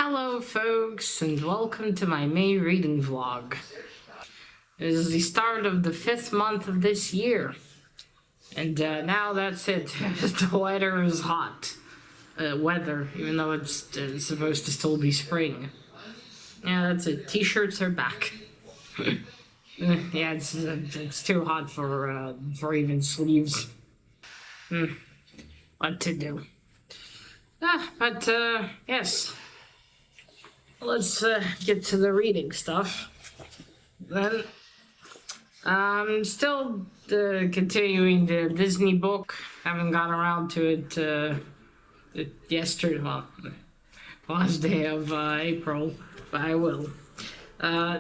Hello folks, and welcome to my May reading vlog. It is the start of the 5th month of this year, and now that's it. The weather is hot. Weather, even though it's supposed to still be spring. Yeah, that's it. T-shirts are back. Yeah, it's too hot for even sleeves. What to do? But yes. Let's get to the reading stuff. Then, I'm still continuing the Disney book. Haven't gotten around to it yesterday, well, last day of April, but I will.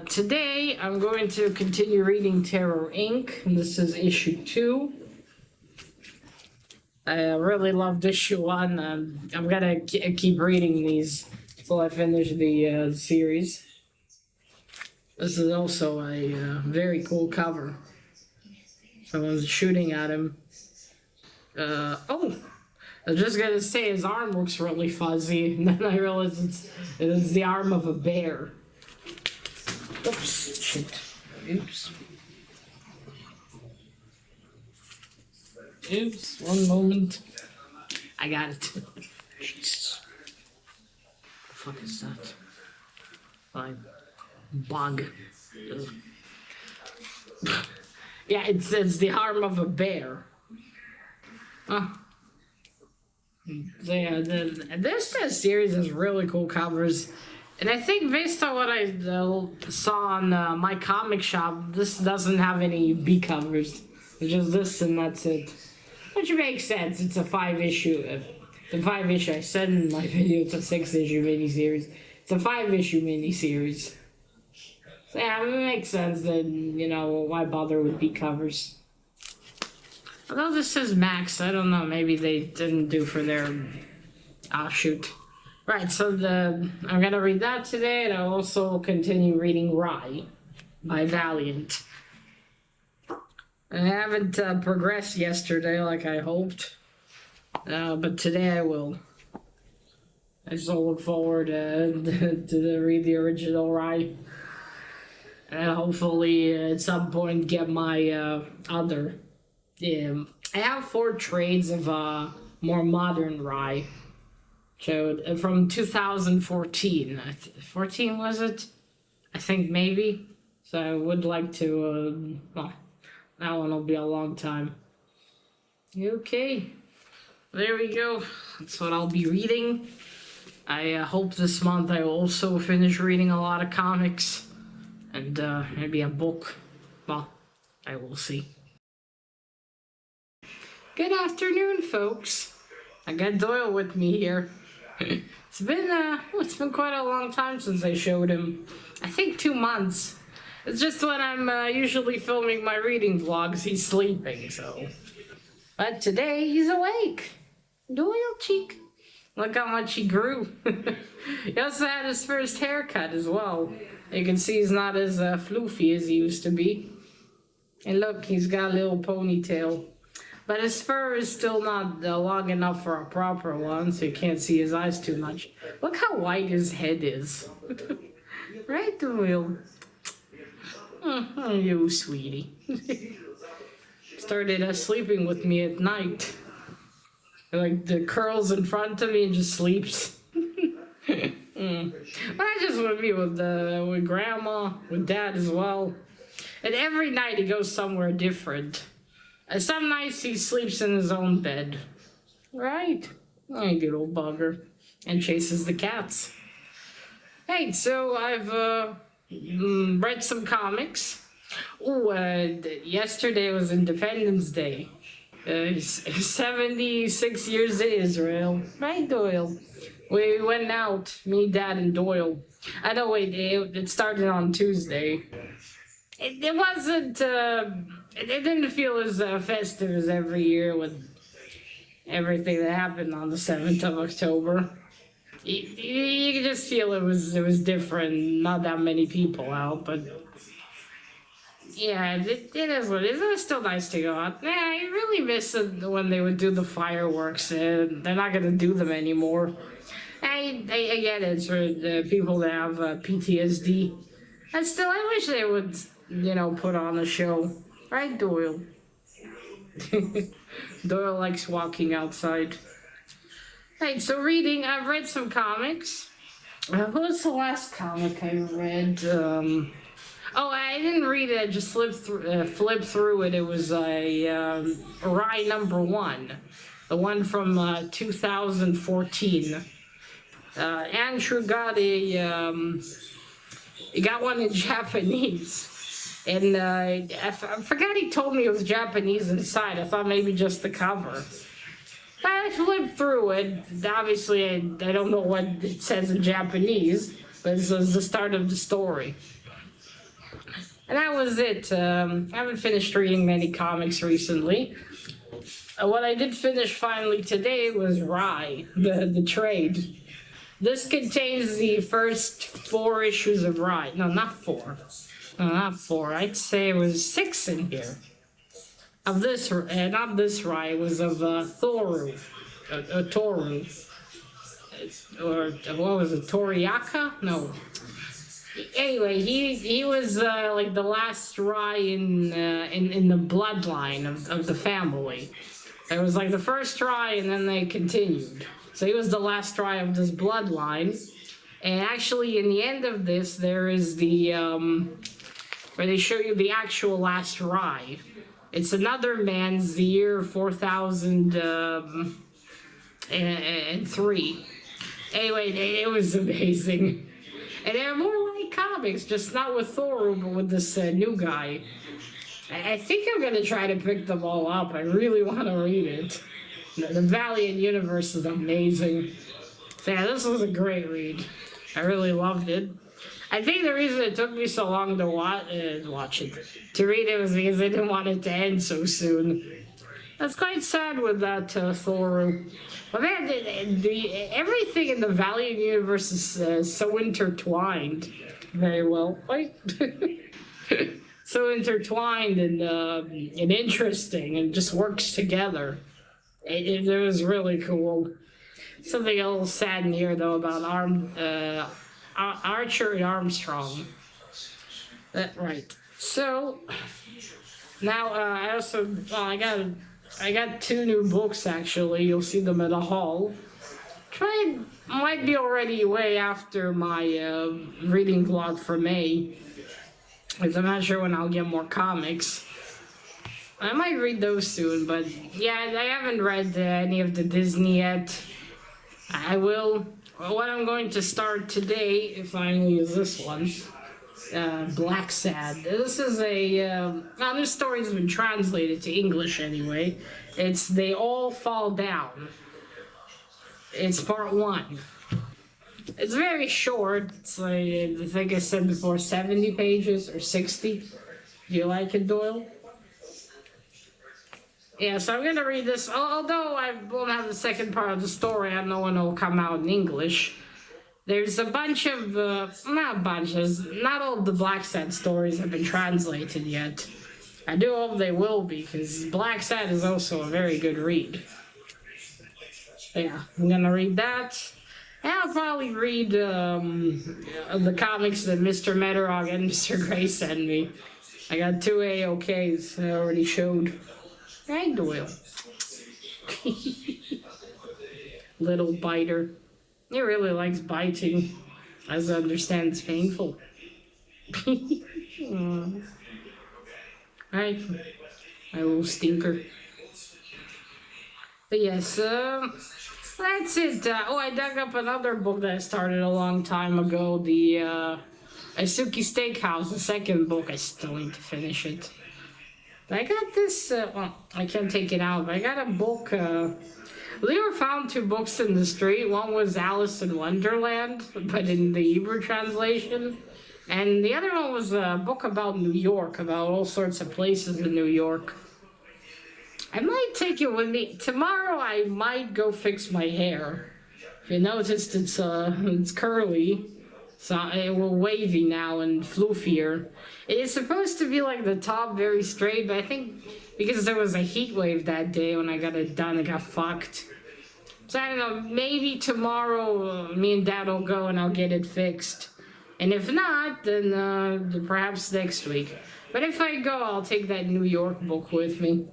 Today, I'm going to continue reading Terror Inc. And this is issue 2. I really loved issue 1. I'm gonna keep reading these until I finish the series. This is also a very cool cover. Someone's shooting at him. Oh! I was just gonna say his arm looks really fuzzy, and then I realized it is the arm of a bear. Oops, shit. Oops. Oops, one moment. I got it. Jesus. What the fuck is that? Fine. Bug. Yeah, it's the arm of a bear. Huh. So yeah, this series has really cool covers. And I think based on what I saw on my comic shop, this doesn't have any B covers. It's just this and that's it. Which makes sense. It's a 5-issue. The 5-issue. I said in my video it's a 6-issue miniseries. It's a 5-issue miniseries. So yeah, it makes sense that, you know, why bother with B covers. Although this says Max, I don't know. Maybe they didn't do for their offshoot. Right, so I'm gonna read that today, and I'll also continue reading Rye by Valiant. I haven't progressed yesterday like I hoped, but today I will. I still look forward to read the original Rye, and hopefully at some point get my other. Yeah, I have 4 trades of more modern Rye, so from 2014. 14 was it? I think maybe. So I would like to. Well, that one will be a long time. Okay, there we go. That's what I'll be reading. I hope this month I will also finish reading a lot of comics and maybe a book. Well, I will see. Good afternoon, folks. I got Doyle with me here. It's been quite a long time since I showed him. I think 2 months. It's just when I'm usually filming my reading vlogs, he's sleeping, so. But today, he's awake. Doyle cheek. Look how much he grew. He also had his first haircut as well. You can see he's not as floofy as he used to be. And look, he's got a little ponytail. But his fur is still not long enough for a proper one, so you can't see his eyes too much. Look how white his head is. Right, Doyle? Oh, you sweetie. Started sleeping with me at night. Like the curls in front of me and just sleeps. But not just with me, with grandma, with dad as well. And every night he goes somewhere different. Some nights he sleeps in his own bed. Right? Oh, you good old bugger. And chases the cats. Hey, so I've read some comics. Ooh, yesterday was Independence Day. 76 years to Israel. Right, Doyle? We went out, me, Dad, and Doyle. I know, wait, it started on Tuesday. It wasn't, it didn't feel as festive as every year with everything that happened on the 7th of October. You could just feel it was different. Not that many people out, but yeah, it is what it is. It was still nice to go out. Yeah, I really miss it when they would do the fireworks. They're not gonna do them anymore. I get it for the people that have PTSD. And still, I wish they would, put on a show. Right, Doyle? Doyle likes walking outside. Right, so reading, I've read some comics. What was the last comic I read? Oh, I didn't read it. I just flipped through it. It was Rye #1, the one from 2014. Andrew got he got one in Japanese, and I forgot he told me it was Japanese inside. I thought maybe just the cover. But I flipped through it. Obviously, I don't know what it says in Japanese, but it says the start of the story. And that was it. I haven't finished reading many comics recently. What I did finish finally today was Rye, the trade. This contains the first 4 issues of Rye. No, not 4. No, not 4. I'd say it was 6 in here. Of this, not this Rye, it was of Thoru. Toru. Or, what was it, Toriaka? No. Anyway, he was like the last Rye in the bloodline of the family. It was like the first Rye, and then they continued. So he was the last Rye of this bloodline. And actually, in the end of this, there is the where they show you the actual last Rye. It's another man's the year 4003. Anyway, it was amazing. And they're more like comics, just not with Thoru, but with this new guy. I think I'm going to try to pick them all up. I really want to read it. The Valiant universe is amazing. So yeah, this was a great read. I really loved it. I think the reason it took me so long to watch it, to read it, was because I didn't want it to end so soon. That's quite sad with that Thoru. But man, everything in the Valiant universe is so intertwined. Very well. So intertwined and interesting, and just works together. It was really cool. Something a little sad in here, though, about Archer and Armstrong. Right. So now I also I got 2 new books actually. You'll see them at a haul. Might be already way after my reading vlog for May, because I'm not sure when I'll get more comics. I might read those soon, but yeah, I haven't read any of the Disney yet. I will. What I'm going to start today, finally, is this one. Black Sad. This is now this story's been translated to English anyway. It's They All Fall Down. It's part 1. It's very short. It's like, I think I said before, 70 pages or 60. Do you like it, Doyle? Yeah, so I'm going to read this. Although I won't have the second part of the story, I know when it'll come out in English. There's a bunch of, not bunches, not all of the Black Sad stories have been translated yet. I do hope they will be, because Black Sad is also a very good read. Yeah, I'm going to read that. And I'll probably read the comics that Mr. Metarog and Mr. Gray sent me. I got 2 AOKs I already showed. Right, Doyle. Little biter. He really likes biting. As I understand, it's painful. Right? My little stinker. But yes, that's it. I dug up another book that I started a long time ago. The Isuki Steakhouse, the second book. I still need to finish it. But I got this, I can't take it out, but I got a book. Leo found 2 books in the street. One was Alice in Wonderland, but in the Hebrew translation. And the other one was a book about New York, about all sorts of places in New York. I might take it with me. Tomorrow I might go fix my hair. If you noticed, it's curly. So it will wavy now and floofier. It is supposed to be like the top very straight, but I think because there was a heat wave that day when I got it done, it got fucked. So I don't know, maybe tomorrow me and Dad will go and I'll get it fixed. And if not, then perhaps next week. But if I go, I'll take that New York book with me.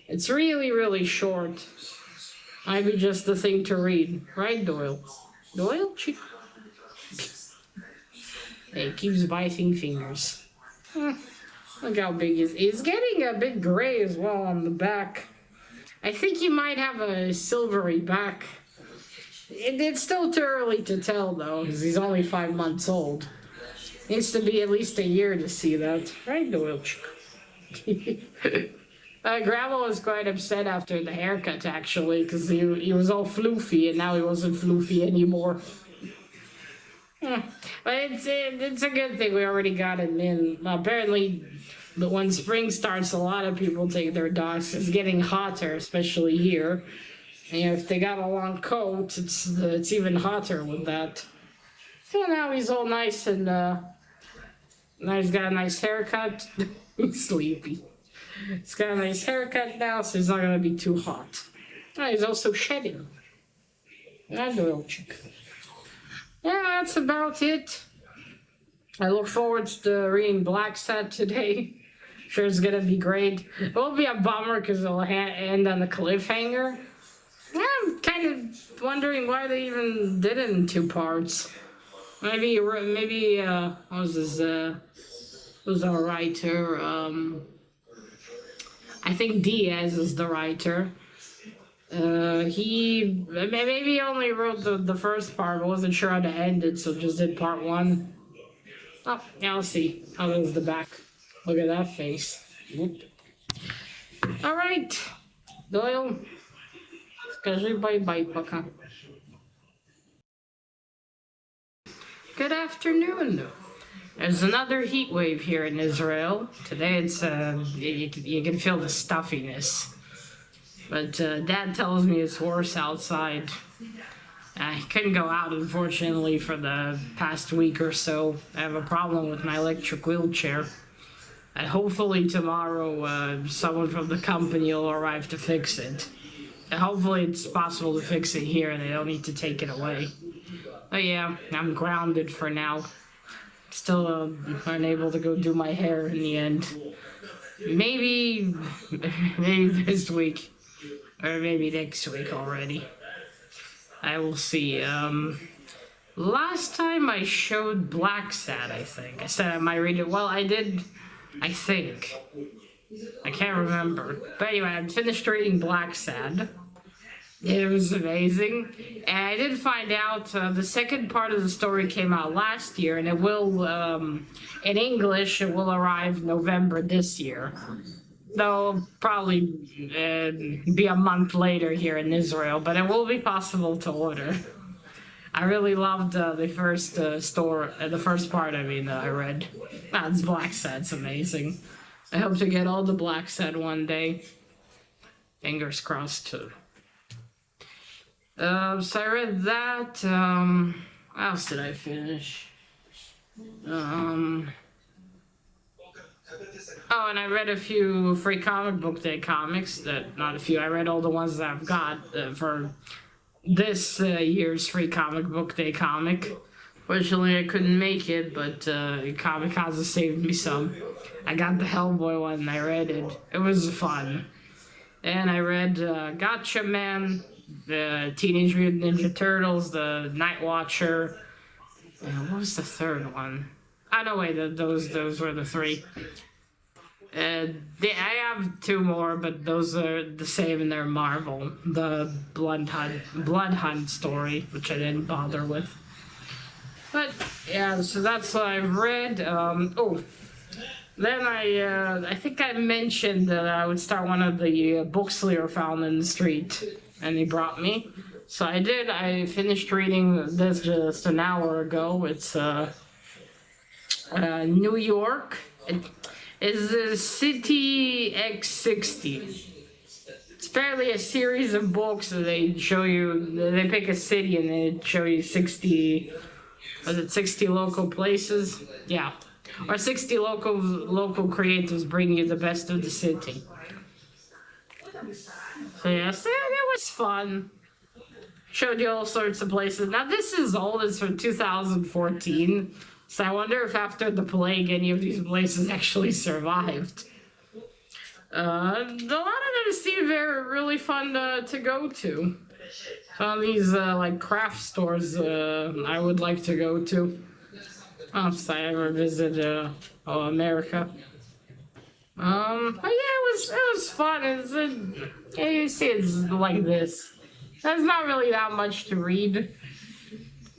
It's really, really short. Might be just the thing to read. Right, Doyle? Doyle? He keeps biting fingers. Look how big he is. He's getting a bit gray as well on the back. I think he might have a silvery back. It's still too early to tell, though, because he's only 5 months old. Needs to be at least a year to see that. Right, Doyle? Grandma was quite upset after the haircut, actually, because he was all floofy, and now he wasn't floofy anymore. But it's a good thing we already got him in. Apparently, when spring starts, a lot of people take their dogs. It's getting hotter, especially here. And if they got a long coat, it's even hotter with that. So now he's all nice and now he's got a nice haircut. He's sleepy. He's got a nice haircut now, so he's not gonna be too hot. Oh, he's also shedding. That little chick. Yeah, that's about it. I look forward to reading Blacksad today. Sure, it's gonna be great. It will be a bummer because it'll end on the cliffhanger. Yeah, I'm kind of wondering why they even did it in 2 parts. Maybe what was this? Who's our writer? I think Diaz is the writer. He maybe only wrote the first part, but wasn't sure how to end it, so just did part 1. Oh, yeah, I'll see. How goes the back? Look at that face. Whoop. All right, Doyle. Скажи bye-bye, пока. Good afternoon. There's another heat wave here in Israel. Today it's you can feel the stuffiness. But Dad tells me it's worse outside. I couldn't go out, unfortunately, for the past week or so. I have a problem with my electric wheelchair. And hopefully tomorrow someone from the company will arrive to fix it. And hopefully it's possible to fix it here and they don't need to take it away. But yeah, I'm grounded for now. Still unable to go do my hair in the end. Maybe this week. Or maybe next week already. I will see. Last time I showed Blacksad, I think. I said I might read it. Well, I did, I think. I can't remember. But anyway, I finished reading Blacksad. It was amazing. And I did find out the second part of the story came out last year, and it will, in English, it will arrive November this year. Though probably be a month later here in Israel, but it will be possible to order. I really loved the first the first part. I mean, I read. That's Blacksad. It's amazing. I hope to get all the Blacksad one day. Fingers crossed too. So I read that. What else did I finish? Oh, and I read a few Free Comic Book Day comics. Not a few. I read all the ones that I've got for this year's Free Comic Book Day comic. Fortunately, I couldn't make it, but Kamikaze saved me some. I got the Hellboy one and I read it. It was fun. And I read Gotcha Man, the Teenage Mutant Ninja Turtles, the Night Watcher. What was the third one? Oh, no, wait, those were the 3. I have 2 more, but those are the same and they're Marvel. The Blood Hunt story, which I didn't bother with. But, yeah, so that's what I've read. Then I think I mentioned that I would start one of the books Leo found in the street, and he brought me. So I did. I finished reading this just an hour ago. It's New York. It's the City X60. It's apparently a series of books that they show you. They pick a city and they show you 60. Was it 60 local places? Yeah. Or 60 local creators bring you the best of the city. So yeah, so it was fun. Showed you all sorts of places. Now this is old, it's from 2014. So I wonder if after the plague any of these places actually survived. A lot of them seem really fun to go to. Some of these like craft stores I would like to go to. If I ever visit America. But yeah, it was fun. Yeah, you see, it's like this. There's not really that much to read.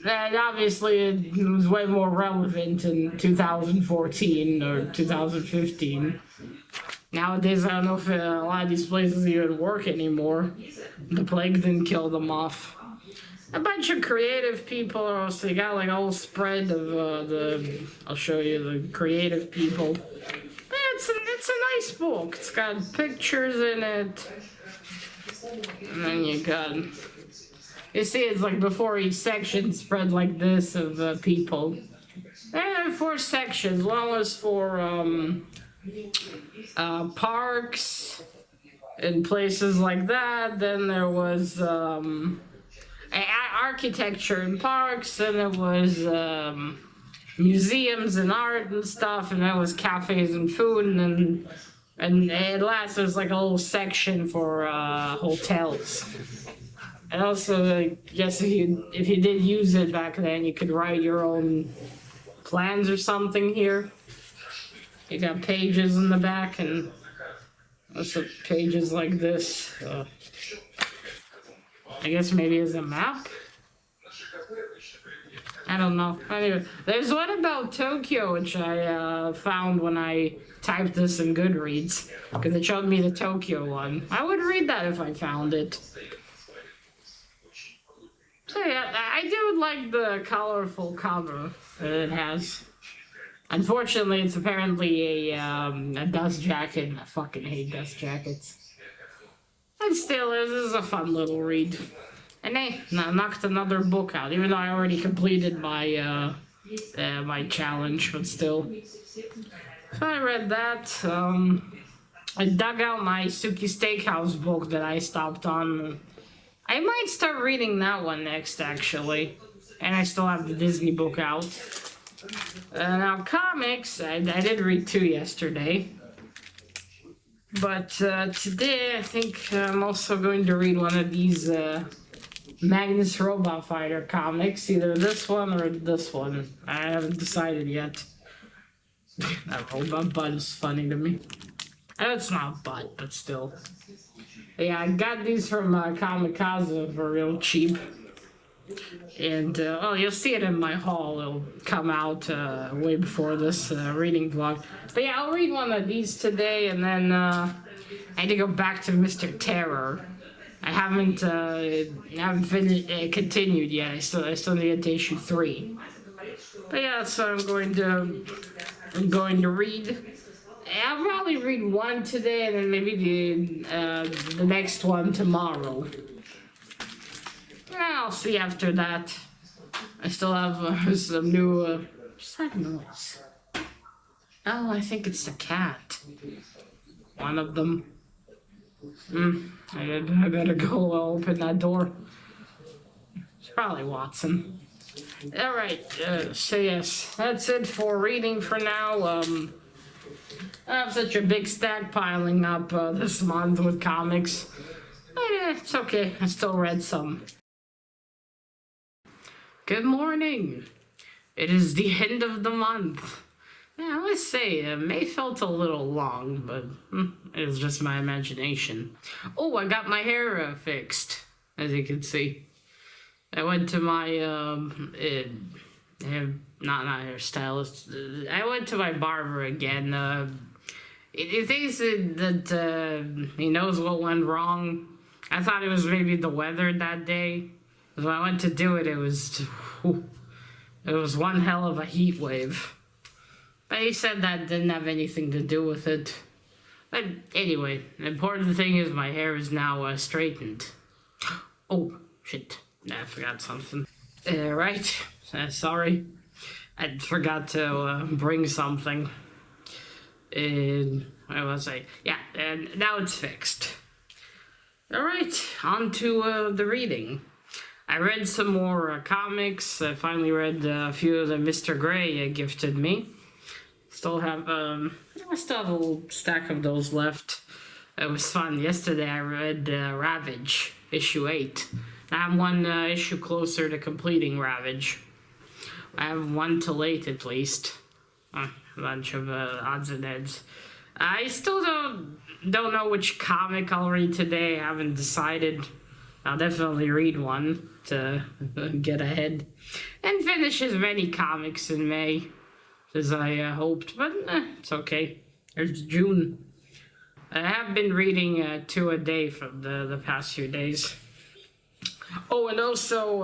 And obviously, it was way more relevant in 2014 or 2015. Nowadays, I don't know if a lot of these places even work anymore. The plague didn't kill them off. A bunch of creative people also. You got like a whole spread of I'll show you the creative people. It's a nice book. It's got pictures in it. And then you see it's like before each section spread like this of people. There are 4 sections. One was for parks and places like that. Then there was architecture and parks, and it was museums and art and stuff, and then it was cafes and food, and at last there's like a little section for hotels. And also, I guess if you did use it back then, you could write your own plans or something here. You got pages in the back, and also pages like this. I guess maybe as a map? I don't know. Anyway, there's one about Tokyo, which I found when I typed this in Goodreads, because it showed me the Tokyo one. I would read that if I found it. So yeah, I do like the colorful cover that it has. Unfortunately, it's apparently a dust jacket. I fucking hate dust jackets. And still, this is a fun little read. And hey, I knocked another book out, even though I already completed my my challenge, but still. So I read that. I dug out my Suki Steakhouse book that I stopped on. I might start reading that one next, actually. And I still have the Disney book out. Now, comics, I did read 2 yesterday. But today, I think I'm also going to read one of these Magnus Robot Fighter comics. Either this one or this one. I haven't decided yet. That robot butt is funny to me. I know it's not a butt, but still. Yeah, I got these from Kamikaze for real cheap. And, well, you'll see it in my haul. It'll come out way before this reading vlog. But yeah, I'll read one of these today, and then I need to go back to Mr. Terror. I haven't finished, continued yet. I still need to get to issue 3. But yeah, that's what I'm going to read. I'll probably read 1 today, and then maybe the next one tomorrow. I'll see after that. I still have some new. What's that noise? Oh, I think it's the cat. One of them. I better go open that door. It's probably Watson. Alright, so yes, that's it for reading for now. I have such a big stack piling up this month with comics. But it's okay, I still read some. Good morning. It is the end of the month. Yeah, I must say, May felt a little long, but it was just my imagination. Oh, I got my hair fixed, as you can see. I went to my, not hairstylist. I went to my barber again. He thinks that he knows what went wrong. I thought it was maybe the weather that day. When I went to do it, it was one hell of a heat wave. But he said that didn't have anything to do with it. But anyway, the important thing is my hair is now straightened. Oh, shit. I forgot something. Right. Sorry. I forgot to bring something. What was I? Yeah, and now it's fixed. Alright, on to the reading. I read some more comics. I finally read a few of the Mr. Gray gifted me. I still have a little stack of those left. It was fun. Yesterday I read Ravage, issue 8. I'm one issue closer to completing Ravage. I have 1 till 8 at least. A bunch of odds and ends. I still don't know which comic I'll read today. I haven't decided. I'll definitely read one to get ahead and finish as many comics in May as I hoped, but it's okay. It's June. I have been reading 2 a day for the past few days. Oh, and also,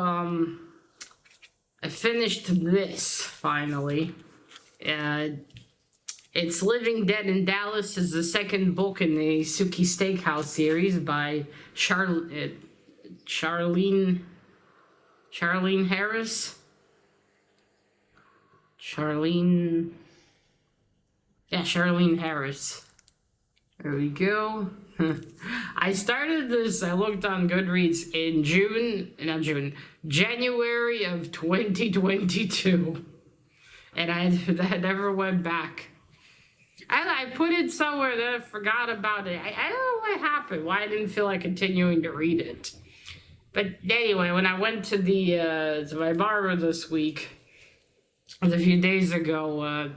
I finished this, finally. It's Living Dead in Dallas is the second book in the Suki Steakhouse series by Charlene Harris. Charlene Harris. There we go. I started this, I looked on Goodreads in January of 2022. And I never went back. I put it somewhere that I forgot about it. I don't know what happened, why I didn't feel like continuing to read it. But anyway, when I went to to my barber this week, a few days ago,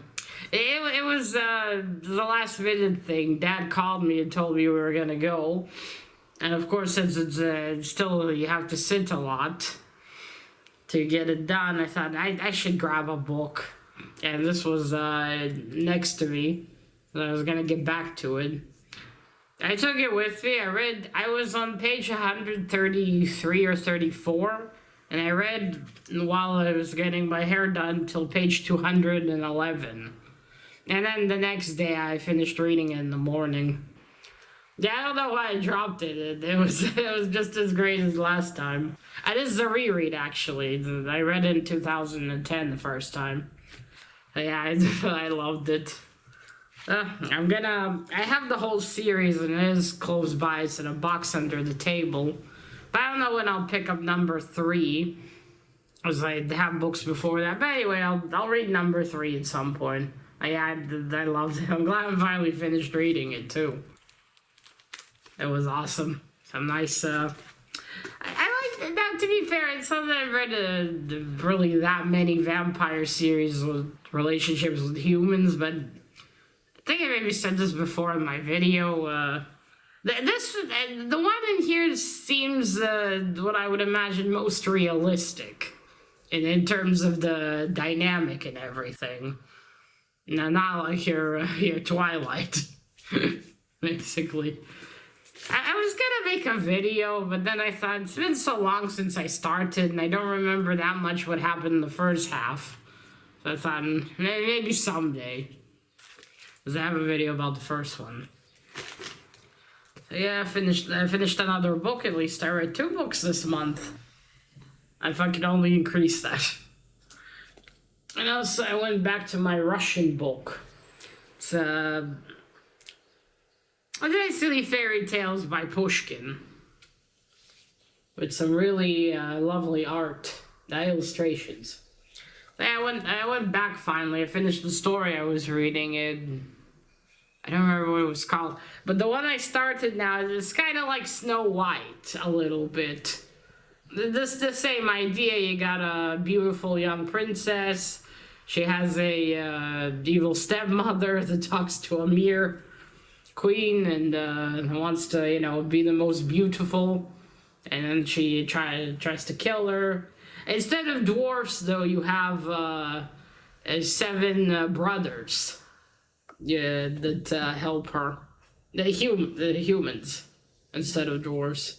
it was the last minute thing. Dad called me and told me we were gonna go, and of course, since it's still you have to sit a lot to get it done, I thought I should grab a book, and this was next to me. So I was gonna get back to it. I took it with me. I was on page 133 or 34, and I read while I was getting my hair done till page 211. And then the next day I finished reading it in the morning. Yeah, I don't know why I dropped it. It was just as great as last time. This is a reread, actually. I read it in 2010 the first time. Yeah, I loved it. I have the whole series, and it is close by. It's in a box under the table. But I don't know when I'll pick up number 3, as I have books before that. But anyway, I'll read number 3 at some point. I loved it. I'm glad I finally finished reading it, too. It was awesome. Some nice, I like, now to be fair, it's not that I've read really that many vampire series with relationships with humans, but I think I maybe said this before in my video. The one in here seems what I would imagine most realistic in terms of the dynamic and everything. No, not like your Twilight, basically. I was gonna make a video, but then I thought it's been so long since I started, and I don't remember that much what happened in the first half. So I thought maybe someday, because I have a video about the first one. So yeah, I finished another book. At least I read 2 books this month. If I could only increase that. And also, I went back to my Russian book. It's Very Silly Fairy Tales by Pushkin. With some really lovely art, illustrations. I went back finally. I finished the story I was reading. I don't remember what it was called. But the one I started now is kind of like Snow White, a little bit. This the same idea. You got a beautiful young princess. She has a evil stepmother that talks to a mere queen and wants to, be the most beautiful. And then she tries to kill her. Instead of dwarfs, though, you have 7 brothers. Yeah, that help her. The humans instead of dwarves.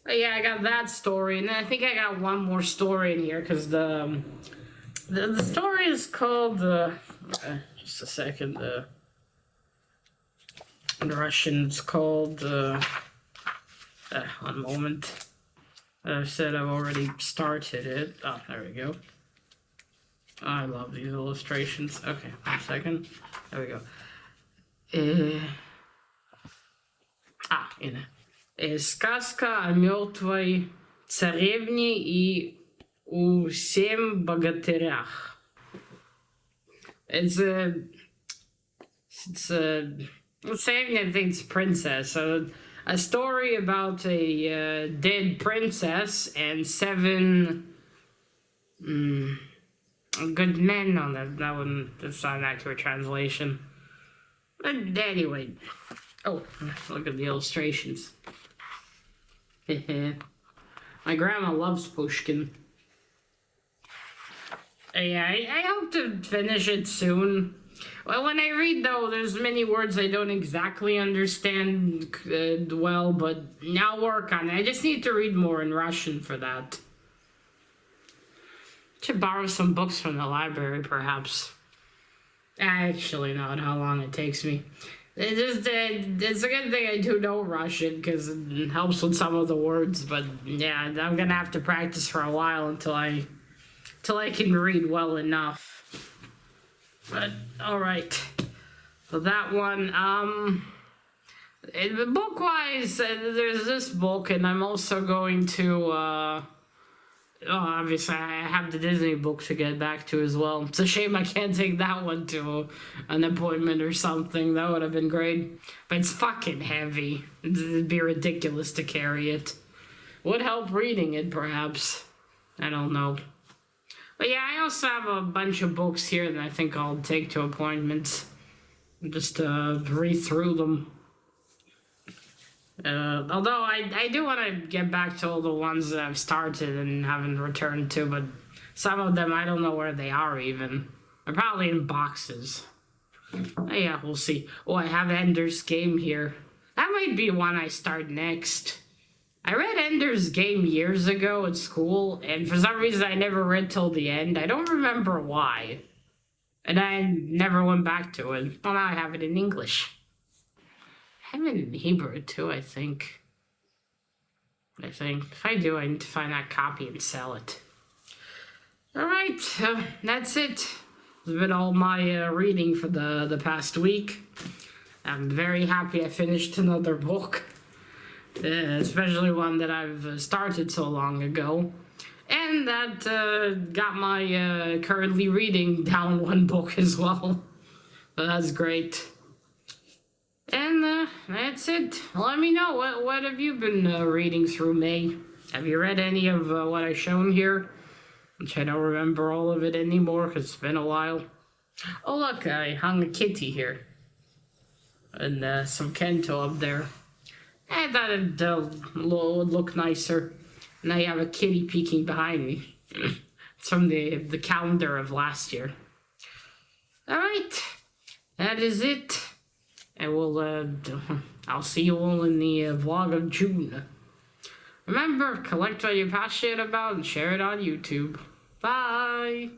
But yeah, I got that story, and then I think I got one more story in here because the story is called just a second. The Russian's called one moment. I said I've already started it. Oh, there we go. I love these illustrations. Okay, 1 second. There we go. Сказка о мертвой царевне и у семь богатырях. It's a Царевна, I think it's princess. A story about a dead princess and seven good men. No, that one, that's not an accurate translation. But anyway, oh, look at the illustrations. My grandma loves Pushkin. Yeah, I hope to finish it soon. Well, when I read, though, there's many words I don't exactly understand well, but I'll work on it. I just need to read more in Russian for that. Should borrow some books from the library, perhaps. I actually know how long it takes me. It's a good thing I do know Russian, because it helps with some of the words, but yeah, I'm gonna have to practice for a while until I can read well enough. But alright. So that one, book-wise, there's this book, and I'm also going to, obviously I have the Disney book to get back to as well. It's a shame I can't take that one to an appointment or something. That would have been great. But it's fucking heavy. It'd be ridiculous to carry it. Would help reading it, perhaps. I don't know. But yeah, I also have a bunch of books here that I think I'll take to appointments. Just read through them. Although I do want to get back to all the ones that I've started and haven't returned to, but some of them I don't know where they are even. They're probably in boxes. Oh, yeah, we'll see. Oh, I have Ender's Game here. That might be one I start next. I read Ender's Game years ago at school, and for some reason I never read till the end. I don't remember why. And I never went back to it. Well, now I have it in English. I have it in Hebrew, too, I think. If I do, I need to find that copy and sell it. Alright, that's it. It's been all my reading for the past week. I'm very happy I finished another book. Especially one that I've started so long ago. And that got my currently reading down one book as well. So that's great. And that's it. Let me know, what have you been reading through May? Have you read any of what I've shown here? Which I don't remember all of it anymore because it's been a while. Oh look, I hung a kitty here. And some Kento up there. I thought it would look nicer. Now you have a kitty peeking behind me. It's from the calendar of last year. Alright, that is it. And I'll see you all in the vlog of June. Remember, collect what you're passionate about and share it on YouTube. Bye!